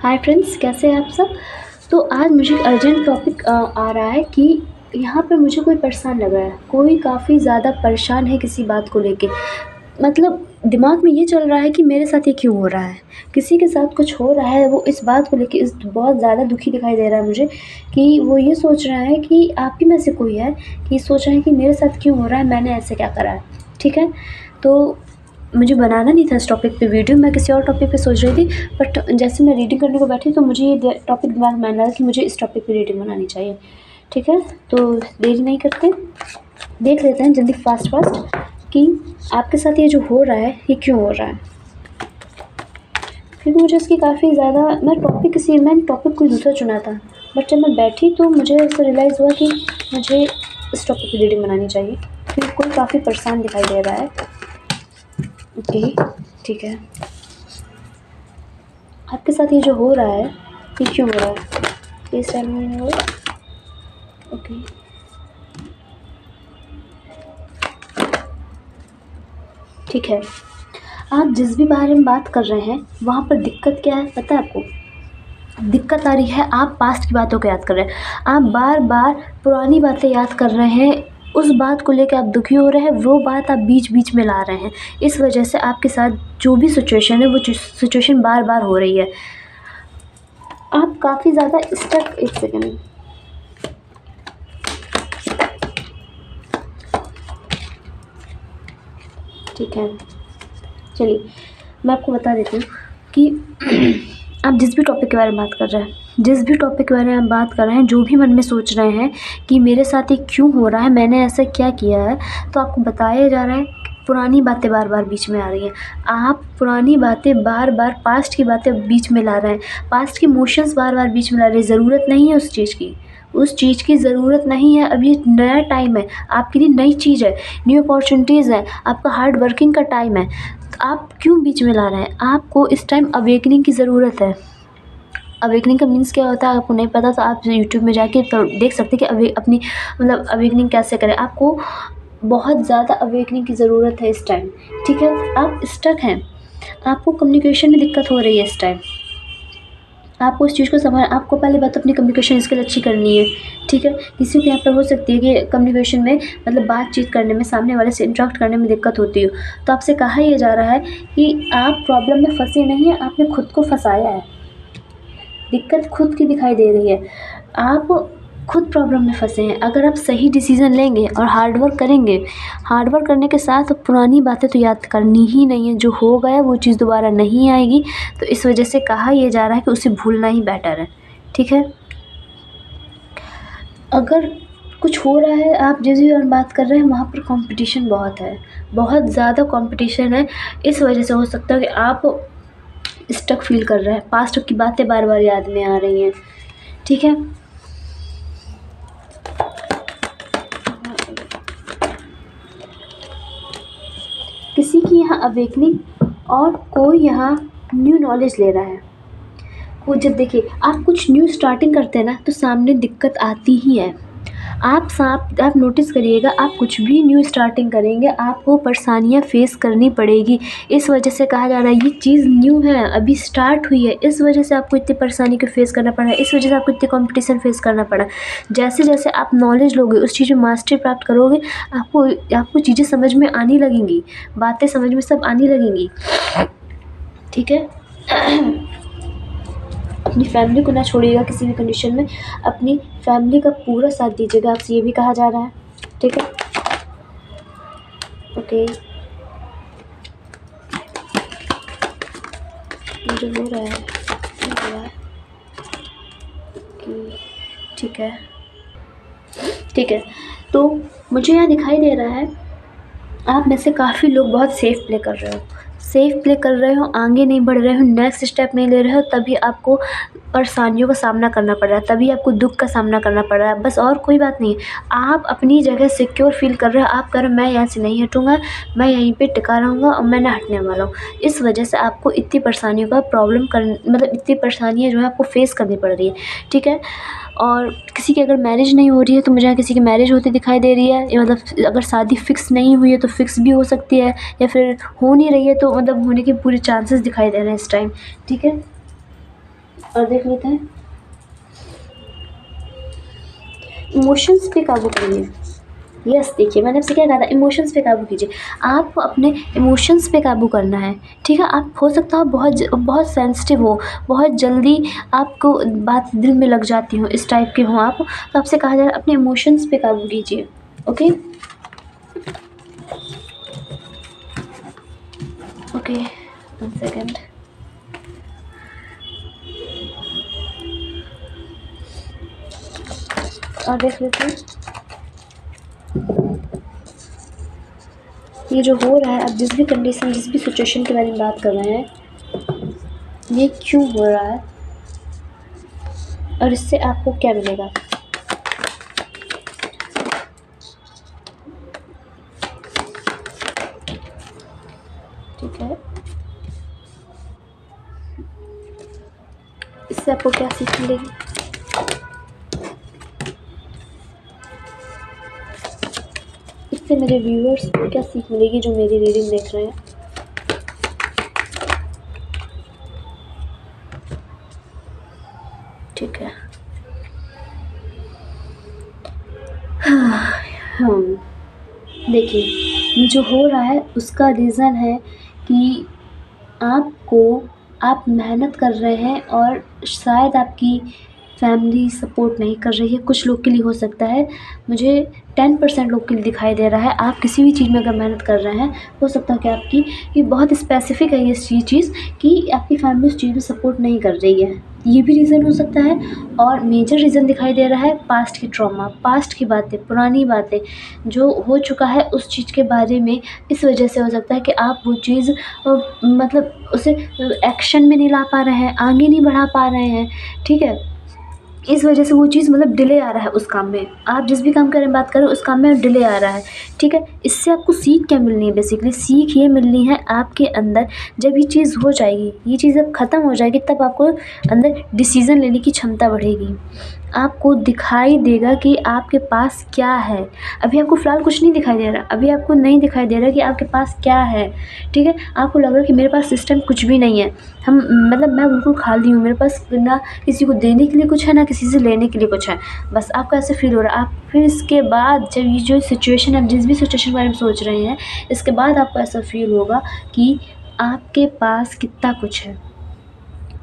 Hi friends, कैसे हैं आप सब। तो आज मुझे एक अर्जेंट टॉपिक आ रहा है कि यहाँ पे मुझे कोई परेशान लग रहा है, कोई काफ़ी ज़्यादा परेशान है किसी बात को लेके। मतलब दिमाग में ये चल रहा है कि मेरे साथ ये क्यों हो रहा है, किसी के साथ कुछ हो रहा है, वो इस बात को लेके इस बहुत ज़्यादा दुखी दिखाई दे रहा है मुझे कि वो ये सोच रहा है कि आप ही में से कोई है कि सोच रहे हैं कि मेरे साथ क्यों हो रहा है, मैंने ऐसे क्या करा है। ठीक है, तो मुझे बनाना नहीं था इस टॉपिक पे वीडियो, मैं किसी और टॉपिक पे सोच रही थी। बट जैसे मैं रीडिंग करने को बैठी तो मुझे ये टॉपिक दिमाग में आया कि मुझे इस टॉपिक पे रीडिंग बनानी चाहिए। ठीक है, तो देरी नहीं करते, देख लेते हैं जल्दी फास्ट कि आपके साथ ये जो हो रहा है ये क्यों हो रहा है। क्योंकि मुझे इसकी काफ़ी ज़्यादा मैंने टॉपिक कोई दूसरा चुना था, बट जब मैं बैठी तो मुझे ऐसा रियलाइज़ हुआ कि मुझे इस टॉपिक पर रीडिंग बनानी चाहिए क्योंकि कोई काफ़ी परेशान दिखाई दे रहा है। ओके, ठीक है, आपके साथ ये जो हो रहा है ये क्यों हो रहा है, इस टाइम में हो। ओके, ठीक है, आप जिस भी बारे में बात कर रहे हैं वहाँ पर दिक्कत क्या है पता है आपको। दिक्कत आ रही है, आप पास्ट की बातों को याद कर रहे हैं, आप बार बार पुरानी बातें याद कर रहे हैं, उस बात को लेकर आप दुखी हो रहे हैं, वो बात आप बीच बीच में ला रहे हैं। इस वजह से आपके साथ जो भी सिचुएशन है वो सिचुएशन बार बार हो रही है। आप काफ़ी ज़्यादा स्टक, एक सेकेंड, ठीक है, चलिए मैं आपको बता देती हूँ कि आप जिस भी टॉपिक के बारे में बात कर रहे हैं, जिस भी टॉपिक के बारे में बात कर रहे हैं, जो भी मन में सोच रहे हैं कि मेरे साथ ये क्यों हो रहा है, मैंने ऐसा क्या किया है, तो आपको बताया जा रहा है कि पुरानी बातें बार बार बीच में आ रही हैं। आप पुरानी बातें बार बार, पास्ट की बातें बीच में ला रहे हैं, पास्ट के इमोशंस बार बार बीच में ला रहे हैं। ज़रूरत नहीं है उस चीज़ की ज़रूरत नहीं है। अब ये नया टाइम है, आपके लिए नई चीज़ है, न्यू अपॉर्चुनिटीज़ है, आपका हार्ड वर्किंग का टाइम है, तो आप क्यों बीच में ला रहे हैं। आपको इस टाइम अवेकनिंग की ज़रूरत है। अवेकनिंग का मीन्स क्या होता है आपको नहीं पता तो आप यूट्यूब में जाके तो देख सकते हैं कि अपनी मतलब अवेकनिंग कैसे करें। आपको बहुत ज़्यादा अवेकनिंग की ज़रूरत है इस टाइम। ठीक है, आप स्टक हैं, आपको कम्युनिकेशन में दिक्कत हो रही है इस टाइम। आपको इस चीज़ को आपको पहले बात अपनी कम्युनिकेशन स्किल अच्छी करनी है। ठीक है, किसी को यहाँ पर हो सकती है कि कम्युनिकेशन में मतलब बातचीत करने में, सामने वाले से इंटरेक्ट करने में दिक्कत होती हो, तो आपसे कहा यह जा रहा है कि आप प्रॉब्लम में फंसे नहीं हैं, आपने खुद को फंसाया है। दिक्कत खुद की दिखाई दे रही है, आप खुद प्रॉब्लम में फंसे हैं। अगर आप सही डिसीज़न लेंगे और हार्ड वर्क करेंगे, हार्ड वर्क करने के साथ पुरानी बातें तो याद करनी ही नहीं है, जो हो गया वो चीज़ दोबारा नहीं आएगी। तो इस वजह से कहा यह जा रहा है कि उसे भूलना ही बेटर है। ठीक है, अगर कुछ हो रहा है, आप जिस भी बात कर रहे हैं वहाँ पर कंपटीशन बहुत है, बहुत ज़्यादा कंपटीशन है। इस वजह से हो सकता है कि आप स्टक फील कर रहे हैं, पास्ट की बातें बार बार याद में आ रही हैं। ठीक है, किसी की यहाँ अवेकनिंग और कोई यहाँ न्यू नॉलेज ले रहा है। वो जब देखिए आप कुछ न्यू स्टार्टिंग करते हैं ना तो सामने दिक्कत आती ही है। आप नोटिस करिएगा, आप कुछ भी न्यू स्टार्टिंग करेंगे आपको परेशानियाँ फेस करनी पड़ेगी। इस वजह से कहा जा रहा है ये चीज़ न्यू है, अभी स्टार्ट हुई है, इस वजह से आपको इतनी परेशानी को फेस करना पड़ा है, इस वजह से आपको इतने कंपटीशन फेस करना पड़ा। जैसे जैसे आप नॉलेज लोगे, उस चीज़ में मास्टरी प्राप्त करोगे, आपको चीज़ें समझ में आने लगेंगी, बातें समझ में सब आने लगेंगी। ठीक है, अपनी फैमिली को ना छोड़िएगा किसी भी कंडीशन में, अपनी फैमिली का पूरा साथ दीजिएगा, आपसे ये भी कहा जा रहा है। ठीक है, ओके, जो हो रहा है ठीक है, ठीक है, तो मुझे यहाँ दिखाई दे रहा है आप में से काफ़ी लोग बहुत सेफ़ प्ले कर रहे हो, आगे नहीं बढ़ रहे हो, नेक्स्ट स्टेप नहीं ले रहे हो, तभी आपको परेशानियों का सामना करना पड़ रहा है, तभी आपको दुख का सामना करना पड़ रहा है, बस और कोई बात नहीं है। आप अपनी जगह सिक्योर फील कर रहे हो, आप कह रहे हो मैं यहाँ से नहीं हटूँगा, मैं यहीं पे टिका रहूँगा और मैं ना हटने वाला हूँ। इस वजह से आपको इतनी परेशानियों का इतनी परेशानियाँ जो है आपको फेस करनी पड़ रही है। ठीक है, और किसी की अगर मैरिज नहीं हो रही है तो मुझे यहाँ किसी की मैरिज होती दिखाई दे रही है, या मतलब अगर शादी फ़िक्स नहीं हुई है तो फ़िक्स भी हो सकती है, या फिर हो नहीं रही है तो मतलब होने के पूरे चांसेस दिखाई दे रहे हैं इस टाइम। ठीक है, और देख लेते हैं, इमोशंस पे काबू करिए। यस, देखिए मैंने आपसे क्या कहा था, इमोशंस पे काबू कीजिए। आपको अपने इमोशंस पे काबू करना है, ठीक है। आप हो सकता है बहुत सेंसिटिव हो, बहुत जल्दी आपको बात दिल में लग जाती हो, इस टाइप के हो आप, तो आपसे कहा जा रहा है अपने इमोशंस पे काबू कीजिए। Okay okay, 1 second. और देख लेते हैं, ये जो हो रहा है, आप जिस भी कंडीशन, जिस भी सिचुएशन के बारे में बात कर रहे हैं, ये क्यों हो रहा है और इससे आपको क्या मिलेगा। ठीक है, इससे आपको क्या सीख मिलेगी। इससे मेरे व्यूअर्स को क्या सीख मिलेगी जो मेरी रीडिंग देख रहे हैं। ठीक है, देखिए ये जो हो रहा है उसका रीज़न है कि आप मेहनत कर रहे हैं और शायद आपकी फैमिली सपोर्ट नहीं कर रही है। कुछ लोग के लिए हो सकता है, मुझे 10% लोग के लिए दिखाई दे रहा है। आप किसी भी चीज़ में अगर मेहनत कर रहे हैं, हो सकता है कि आपकी, ये बहुत स्पेसिफिक है ये चीज़ कि आपकी फैमिली उस चीज़ में सपोर्ट नहीं कर रही है, ये भी रीज़न हो सकता है। और मेजर रीज़न दिखाई दे रहा है पास्ट की ट्रॉमा, पास्ट की बातें, पुरानी बातें जो हो चुका है उस चीज़ के बारे में। इस वजह से हो सकता है कि आप वो चीज़ मतलब उसे एक्शन में नहीं ला पा रहे हैं, आगे नहीं बढ़ा पा रहे हैं। ठीक है, इस वजह से वो चीज़ मतलब डिले आ रहा है उस काम में। आप जिस भी काम करें, बात करें, उस काम में डिले आ रहा है। ठीक है, इससे आपको सीख क्या मिलनी है, बेसिकली सीख ये मिलनी है आपके अंदर, जब ये चीज़ हो जाएगी, ये चीज़ जब ख़त्म हो जाएगी, तब आपको अंदर डिसीज़न लेने की क्षमता बढ़ेगी। आपको दिखाई देगा कि आपके पास क्या है। अभी आपको फ़िलहाल कुछ नहीं दिखाई दे रहा, अभी आपको नहीं दिखाई दे रहा कि आपके पास क्या है। ठीक है, आपको लग रहा है कि मेरे पास इस टाइम कुछ भी नहीं है, मतलब मैं बिल्कुल खाली हूँ, मेरे पास ना किसी को देने के लिए कुछ है, ना किसी से लेने के लिए कुछ है, बस आपको ऐसे फील हो रहा है। आप फिर इसके बाद जब ये जो सिचुएशन, आप जिस भी सिचुएशन के बारे में सोच रहे हैं, इसके बाद आपको ऐसा फील होगा कि आपके पास कितना कुछ है।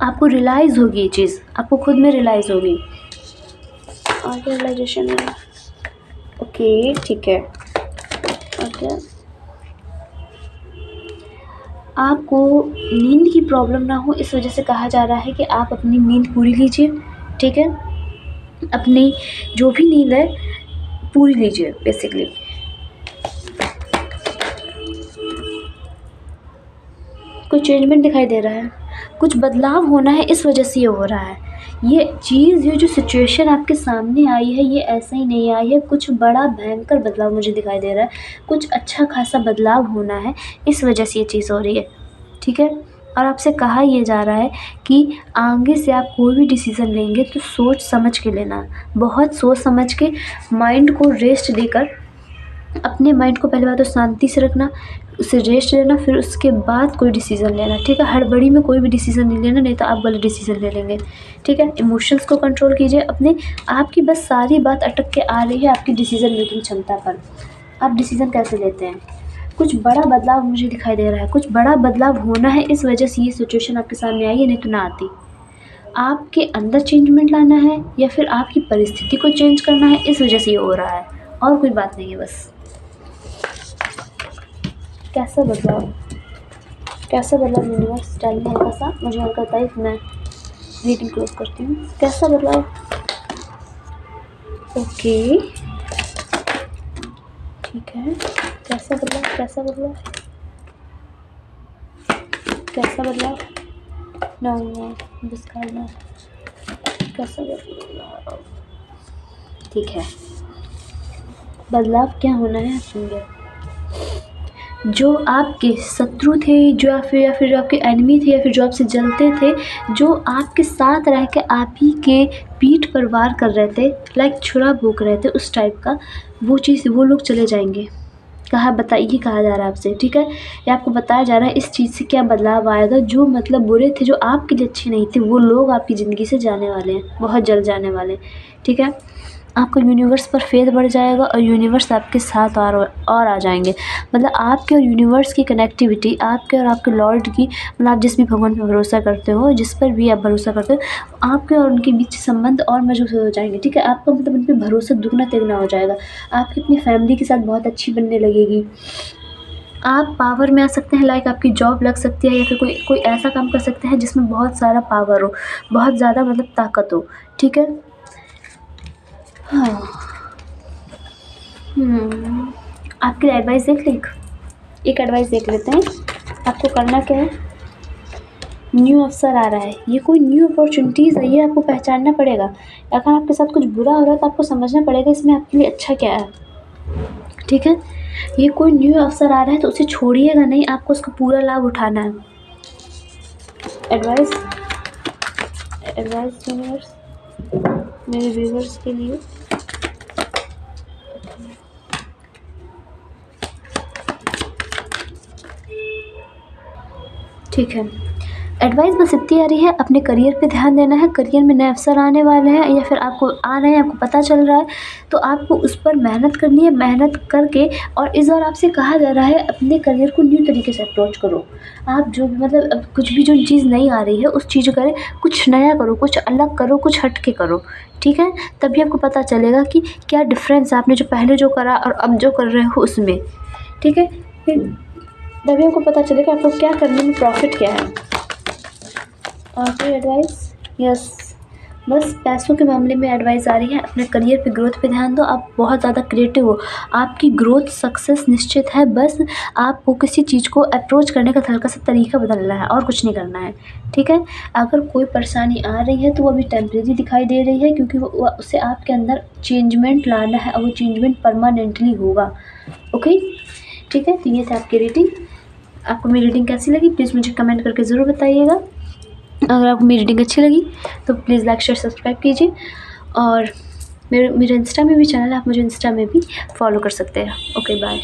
आपको रियलाइज़ होगी ये चीज़, आपको खुद में रियलाइज़ होगी। आगे रियलाइजेशन है। ओके, ठीक है। ओके, आपको नींद की प्रॉब्लम ना हो, इस वजह से कहा जा रहा है कि आप अपनी नींद पूरी लीजिए। ठीक है, अपनी जो भी नींद है पूरी लीजिए बेसिकली। कोई चेंजमेंट दिखाई दे रहा है, कुछ बदलाव होना है, इस वजह से ये हो रहा है। ये चीज़, ये जो सिचुएशन आपके सामने आई है, ये ऐसे ही नहीं आई है, कुछ बड़ा भयंकर बदलाव मुझे दिखाई दे रहा है, कुछ अच्छा खासा बदलाव होना है, इस वजह से ये चीज़ हो रही है। ठीक है, और आपसे कहा यह जा रहा है कि आगे से आप कोई भी डिसीज़न लेंगे तो सोच समझ के लेना, बहुत सोच समझ के, माइंड को रेस्ट देकर, अपने माइंड को पहले बात तो शांति से रखना, उसे रेस्ट लेना, फिर उसके बाद कोई डिसीज़न लेना। ठीक है, हड़बड़ी में कोई भी डिसीज़न नहीं लेना, नहीं तो आप गलत डिसीज़न ले लेंगे। ठीक है, इमोशंस को कंट्रोल कीजिए अपने। आपकी बस सारी बात अटक के आ रही है आपकी डिसीज़न मेकिंग क्षमता पर। आप डिसीज़न कैसे लेते हैं। कुछ बड़ा बदलाव मुझे दिखाई दे रहा है, कुछ बड़ा बदलाव होना है, इस वजह से ये सिचुएशन आपके सामने आई है, नहीं तो ना आती। आपके अंदर चेंजमेंट लाना है या फिर आपकी परिस्थिति को चेंज करना है, इस वजह से ये हो रहा है, और कोई बात नहीं है। बस कैसा बदलाव, कैसा बदलाव यूनिवर्स टाइम में, हल्का सा मुझे हल्का बताइए, मैं रीडिंग क्लोज करती हूँ। कैसा बदलाव। ओके, ठीक है, कैसा बदलाव, कैसा बदलाव, कैसा बदलाव, नो कैसा बदलाव। ठीक है, बदलाव क्या होना है आप सुनिए। जो आपके शत्रु थे, जो या फिर जो आपके एनिमी थे, या फिर जो आपसे जलते थे, जो आपके साथ रह के आप ही के पीठ पर वार कर रहे थे, लाइक छुरा भोंक रहे थे, उस टाइप का, वो चीज़, वो लोग चले जाएंगे। कहा जा रहा है आपसे, ठीक है। या आपको बताया जा रहा है इस चीज़ से क्या बदलाव आएगा, जो मतलब बुरे थे, जो आपके लिए अच्छे नहीं थे, वो लोग आपकी ज़िंदगी से जाने वाले हैं, बहुत जल्द जाने वाले हैं, ठीक है। आपका यूनिवर्स पर फेथ बढ़ जाएगा और यूनिवर्स आपके साथ और आ जाएंगे। मतलब आपके और यूनिवर्स की कनेक्टिविटी, आपके और आपके लॉर्ड की, मतलब आप जिस भी भगवान पर भरोसा करते हो, जिस पर भी आप भरोसा करते हो, आपके और उनके बीच संबंध और मजबूत हो जाएंगे, ठीक है। आपका मतलब उन पर भरोसा दुगना तिगना हो जाएगा। आपकी अपनी फैमिली के साथ बहुत अच्छी बनने लगेगी। आप पावर में आ सकते हैं, लाइक आपकी जॉब लग सकती है, या फिर कोई ऐसा काम कर सकते हैं जिसमें बहुत सारा पावर हो, बहुत ज़्यादा मतलब ताकत हो, ठीक है। हाँ। आपकी एडवाइस देख लें, एक एडवाइस देख लेते हैं। आपको करना क्या है, न्यू अवसर आ रहा है, ये कोई न्यू अपॉर्चुनिटीज़ है, ये आपको पहचानना पड़ेगा। अगर आपके साथ कुछ बुरा हो रहा है तो आपको समझना पड़ेगा इसमें आपके लिए अच्छा क्या है, ठीक है। ये कोई न्यू अवसर आ रहा है तो उसे छोड़िएगा नहीं, आपको उसका पूरा लाभ उठाना है। एडवाइस यूनिवर्स मेरे व्यूवर्स के लिए, ठीक है। एडवाइस बस इतनी आ रही है, अपने करियर पे ध्यान देना है। करियर में नए अवसर आने वाले हैं, या फिर आपको आ रहे हैं, आपको पता चल रहा है, तो आपको उस पर मेहनत करनी है। मेहनत करके, और इस बार आपसे कहा जा रहा है अपने करियर को न्यू तरीके से अप्रोच करो। आप जो भी मतलब अब कुछ भी जो चीज़ नहीं आ रही है उस चीज़ को करें, कुछ नया करो, कुछ अलग करो, कुछ हट के करो, ठीक है। तभी आपको पता चलेगा कि क्या डिफ़रेंस है आपने जो पहले जो करा और अब जो कर रहे हो उसमें, ठीक है। फिर तभी आपको पता चलेगा आपको क्या करने में प्रॉफिट क्या है। और कोई एडवाइस, यस, बस पैसों के मामले में एडवाइस आ रही है, अपने करियर पे ग्रोथ पे ध्यान दो। आप बहुत ज़्यादा क्रिएटिव हो, आपकी ग्रोथ सक्सेस निश्चित है। बस आपको किसी चीज़ को अप्रोच करने का हल्का सा तरीका बदलना है और कुछ नहीं करना है, ठीक है। अगर कोई परेशानी आ रही है तो वो अभी टेम्परेरी दिखाई दे रही है, क्योंकि उससे आपके अंदर चेंजमेंट लाना है और वो चेंजमेंट परमानेंटली होगा, ओके, ठीक है। तो ये था आपकी रीडिंग। आपको मेरी रीडिंग कैसी लगी प्लीज़ मुझे कमेंट करके ज़रूर बताइएगा। अगर आपको मेरी रीडिंग अच्छी लगी तो प्लीज़ लाइक शेयर सब्सक्राइब कीजिए, और मेरे इंस्टा में भी चैनल है, आप मुझे इंस्टा में भी फॉलो कर सकते हैं। Okay, bye.